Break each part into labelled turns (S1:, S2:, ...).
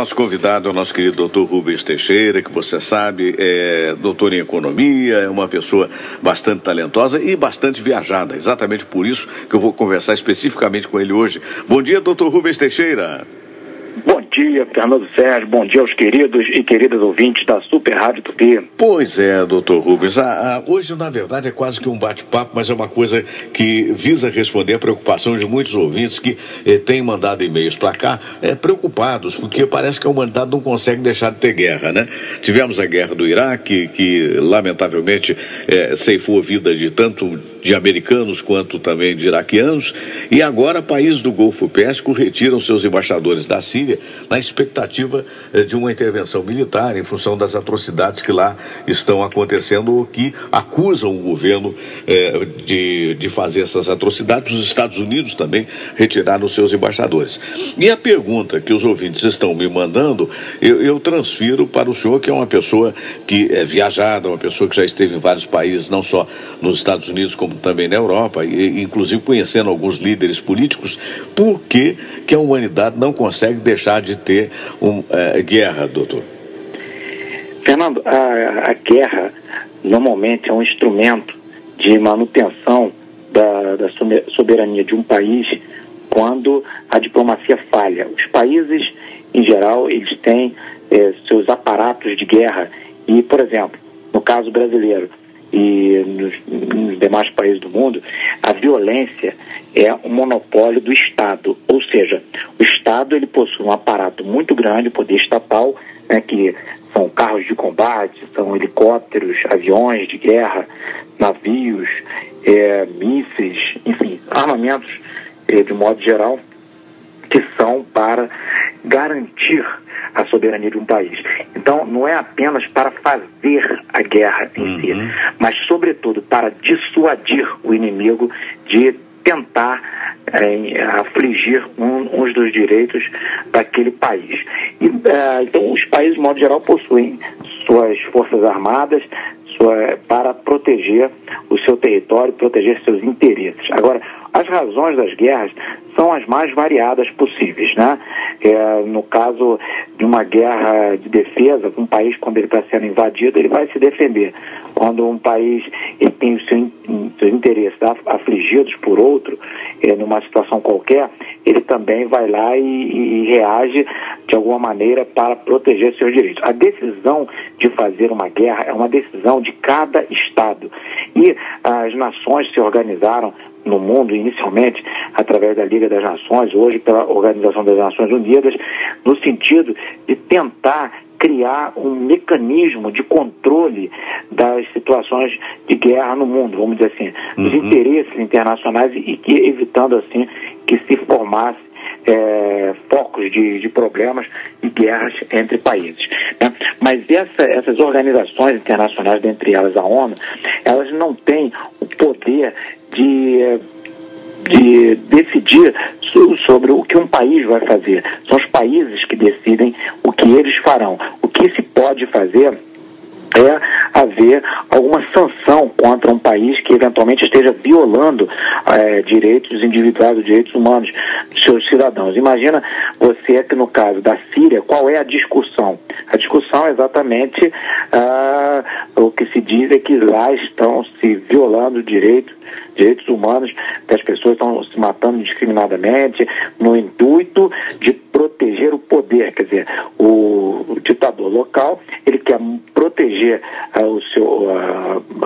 S1: nosso convidado é o nosso querido doutor Rubens Teixeira, que você sabe é doutor em economia, é uma pessoa bastante talentosa e bastante viajada. Exatamente por isso que eu vou conversar especificamente com ele hoje. Bom dia, doutor Rubens Teixeira.
S2: Bom dia, Fernando Sérgio. Bom dia aos queridos e queridas ouvintes da Super Rádio Tupi.
S1: Pois é, doutor Rubens. Hoje, na verdade, é quase que um bate-papo, mas é uma coisa que visa responder a preocupação de muitos ouvintes que têm mandado e-mails para cá, preocupados, porque parece que a humanidade não consegue deixar de ter guerra, né? Tivemos a guerra do Iraque, que lamentavelmente ceifou a vida de tanto de americanos quanto também de iraquianos, e agora países do Golfo Pérsico retiram seus embaixadores da Síria na expectativa de uma intervenção militar em função das atrocidades que lá estão acontecendo ou que acusam o governo de fazer essas atrocidades. Os Estados Unidos também retiraram seus embaixadores. E a pergunta que os ouvintes estão me mandando, eu transfiro para o senhor, que é uma pessoa que é viajada, uma pessoa que já esteve em vários países, não só nos Estados Unidos como também na Europa, e inclusive conhecendo alguns líderes políticos. Por que a humanidade não consegue deixar de ter guerra, doutor?
S2: Fernando, a guerra normalmente é um instrumento de manutenção da soberania de um país quando a diplomacia falha. Os países, em geral, eles têm seus aparatos de guerra e, por exemplo, no caso brasileiro e nos demais países do mundo, a violência é um monopólio do Estado, ou seja, o Estado ele possui um aparato muito grande, poder estatal, né, que são carros de combate, são helicópteros, aviões de guerra, navios, mísseis, enfim, armamentos de modo geral, que são para garantir a soberania de um país. Então, não é apenas para fazer a guerra em si, mas, sobretudo, para dissuadir o inimigo de tentar afligir uns dos direitos daquele país. Então, os países, de modo geral, possuem suas forças armadas para proteger o seu território, proteger seus interesses. Agora, as razões das guerras são as mais variadas possíveis, né? No caso de uma guerra de defesa, um país, quando ele está sendo invadido, ele vai se defender. Quando um país ele tem os seus interesses afligidos por outro, numa situação qualquer, ele também vai lá e reage de alguma maneira para proteger seus direitos. A decisão de fazer uma guerra é uma decisão de cada Estado. E as nações se organizaram no mundo, inicialmente, através da Liga das Nações, hoje pela Organização das Nações Unidas, no sentido de tentar criar um mecanismo de controle das situações de guerra no mundo, vamos dizer assim, dos interesses internacionais e que evitando, assim, que se formasse focos de problemas e guerras entre países, né? Mas essas organizações internacionais, dentre elas a ONU, elas não têm o poder de decidir sobre o que um país vai fazer. São os países que decidem o que eles farão. O que se pode fazer é haver alguma sanção contra um país que eventualmente esteja violando direitos individuais, direitos humanos dos seus cidadãos. Imagina você que no caso da Síria, qual é a discussão? A discussão é exatamente o que se diz é que lá estão se violando direitos humanos, que as pessoas estão se matando indiscriminadamente no intuito de proteger o poder. Quer dizer, o ditador local, ele quer proteger a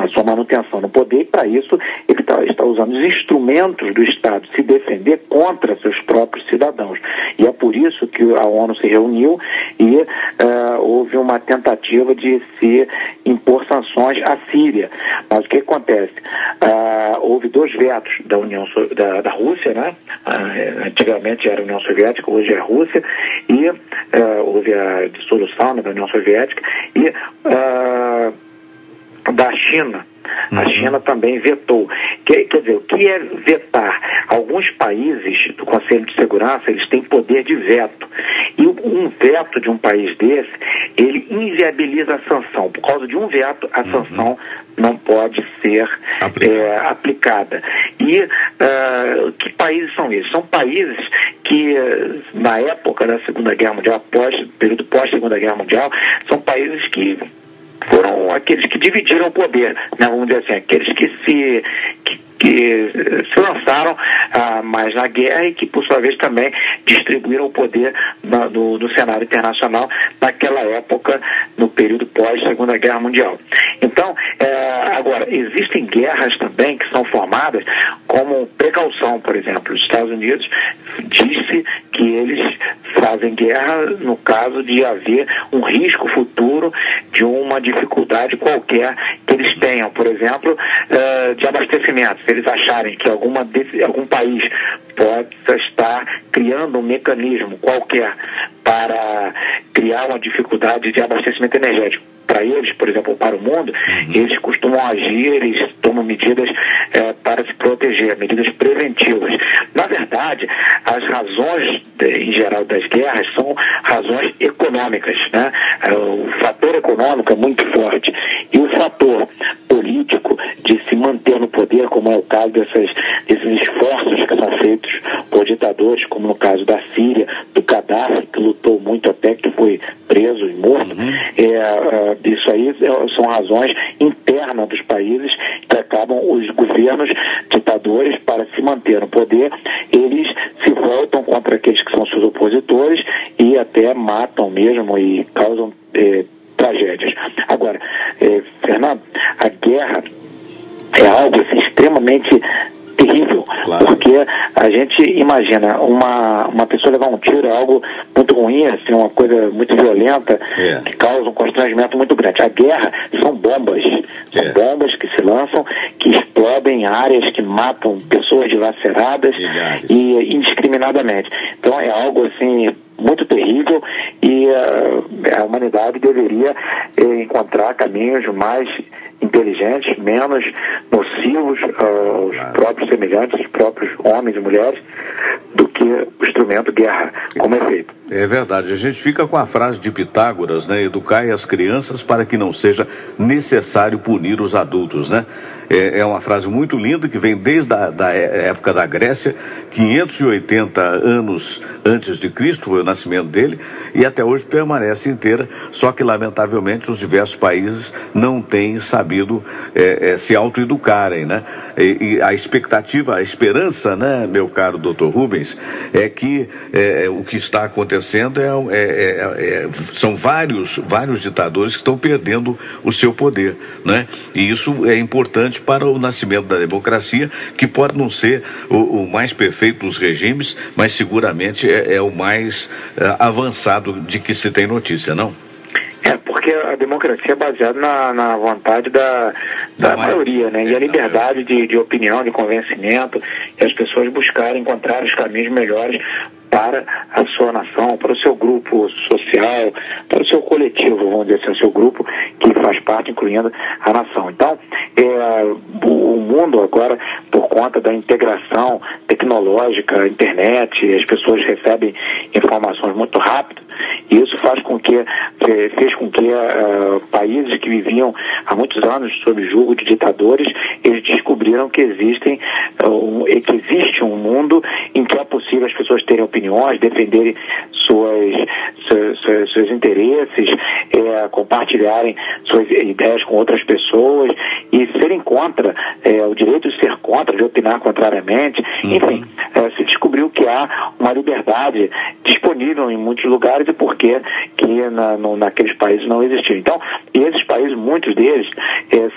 S2: sua manutenção no poder e, para isso, ele está usando os instrumentos do Estado se defender contra seus próprios cidadãos. E é por isso que a ONU se reuniu e houve uma tentativa de se impor sanções à Síria. Mas o que acontece? Houve 2 vetos da Rússia, né? Antigamente era a União Soviética, hoje é a Rússia, e houve a dissolução da União Soviética, e da China. A China também vetou. Quer dizer, o que é vetar? Alguns países do Conselho de Segurança, eles têm poder de veto. E um veto de um país desse, ele inviabiliza a sanção. Por causa de um veto, a sanção não pode ser aplicada. E que países são esses? São países que na época da Segunda Guerra Mundial, período pós-Segunda Guerra Mundial, são países que foram aqueles que dividiram o poder, né, vamos dizer assim, aqueles que se lançaram mais na guerra e que, por sua vez, também distribuíram o poder no cenário internacional naquela época, no período pós-Segunda Guerra Mundial. Então, agora, existem guerras também que são formadas como precaução, por exemplo. Os Estados Unidos disse que eles fazem guerra no caso de haver um risco futuro de uma dificuldade qualquer que eles tenham, por exemplo, de abastecimento. Se eles acharem que algum país pode estar criando um mecanismo qualquer para criar uma dificuldade de abastecimento energético para eles, por exemplo, para o mundo, eles costumam agir, eles tomam medidas para se proteger, medidas preventivas. Na verdade, as razões, em geral, das guerras são razões econômicas, né? O fator econômico é muito forte. E o fator político de se manter no poder, como é o caso desses esforços que são feitos por ditadores, como no caso da Síria, do Gaddafi, que lutou muito até que foi preso e morto, isso aí são razões internas dos países que acabam os governos ditadores, para se manter no poder, eles se voltam contra aqueles que são seus opositores e até matam mesmo e causam tragédias. Agora, Fernando, a guerra é algo assim, extremamente terrível, claro. Porque a gente imagina uma pessoa levar um tiro, é algo muito ruim, assim, uma coisa muito violenta, que causa um constrangimento muito grande. A guerra são bombas bombas que se lançam, que explodem áreas, que matam pessoas dilaceradas e indiscriminadamente. Então é algo assim muito terrível e a humanidade deveria encontrar caminhos mais inteligentes, menos nocivos aos próprios semelhantes, aos próprios homens e mulheres, do que o instrumento guerra, como é feito.
S1: É verdade, a gente fica com a frase de Pitágoras, né? Educai as crianças para que não seja necessário punir os adultos, né? É uma frase muito linda que vem desde a época da Grécia, 580 anos antes de Cristo, foi o nascimento dele, e até hoje permanece inteira, só que lamentavelmente os diversos países não têm sabido se autoeducarem, né? E a expectativa, a esperança, né, meu caro Dr. Rubens, é que o que está acontecendo são vários ditadores que estão perdendo o seu poder, né? E isso é importante para o nascimento da democracia, que pode não ser o mais perfeito dos regimes, mas seguramente é o mais avançado de que se tem notícia, não?
S2: Porque a democracia é baseada na vontade da maioria, né? E a liberdade de opinião, de convencimento, e as pessoas buscarem encontrar os caminhos melhores para a sua nação, para o seu grupo social, para o seu coletivo, vamos dizer assim, o seu grupo que faz parte, incluindo a nação. Então, o mundo agora, por conta da integração tecnológica, a internet, as pessoas recebem informações muito rápido, e isso fez com que países que viviam há muitos anos sob julgo de ditadores, eles descobriram que existe um mundo em que é possível as pessoas terem opiniões, defenderem seus interesses, compartilharem suas ideias com outras pessoas e serem contra, o direito de ser contra, de opinar contrariamente. Enfim, se descobriu que há uma liberdade disponível em muitos lugares e por que naqueles países não existiu. Então, esses países, muitos deles,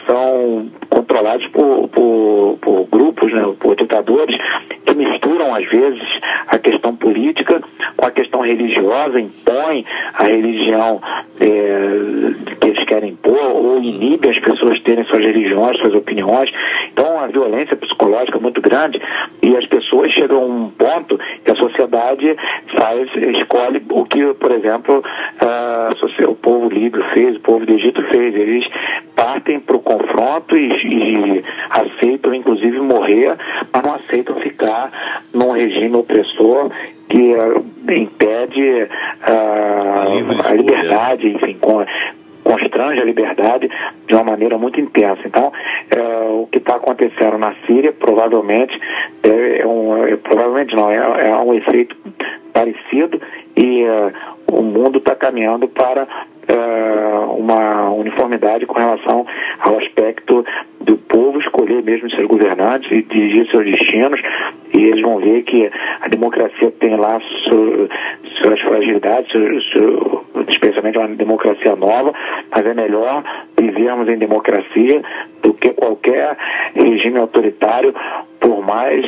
S2: são controlados por grupos, né, por ditadores, que misturam, às vezes, a questão política com a questão religiosa, impõem a religião que eles querem impor, ou inibe as pessoas terem suas religiões, suas opiniões. Então, a violência psicológica é muito grande e as pessoas chegam a um ponto que a sociedade escolhe o que, por exemplo, o povo líbio fez, o povo do Egito fez. Eles partem para o confronto e aceitam, inclusive, morrer, mas não aceitam ficar num regime opressor que impede a liberdade, enfim, constrange a liberdade de uma maneira muito intensa. Então, o que está acontecendo na Síria provavelmente é um efeito parecido, e o mundo está caminhando para uma uniformidade com relação ao aspecto do povo escolher mesmo seus governantes e dirigir seus destinos, e eles vão ver que a democracia tem lá suas fragilidades, especialmente uma democracia nova, mas é melhor vivermos em democracia do que qualquer regime autoritário, por mais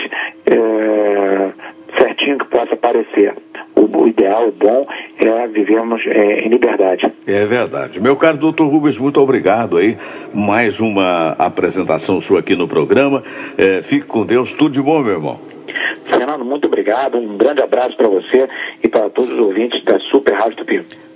S2: certinho que possa parecer. O ideal, o bom, é vivermos em liberdade.
S1: É verdade. Meu caro doutor Rubens, muito obrigado aí. Mais uma apresentação sua aqui no programa. Fique com Deus. Tudo de bom, meu irmão.
S2: Fernando, muito obrigado. Um grande abraço para você e para todos os ouvintes da Super Rádio Tupi.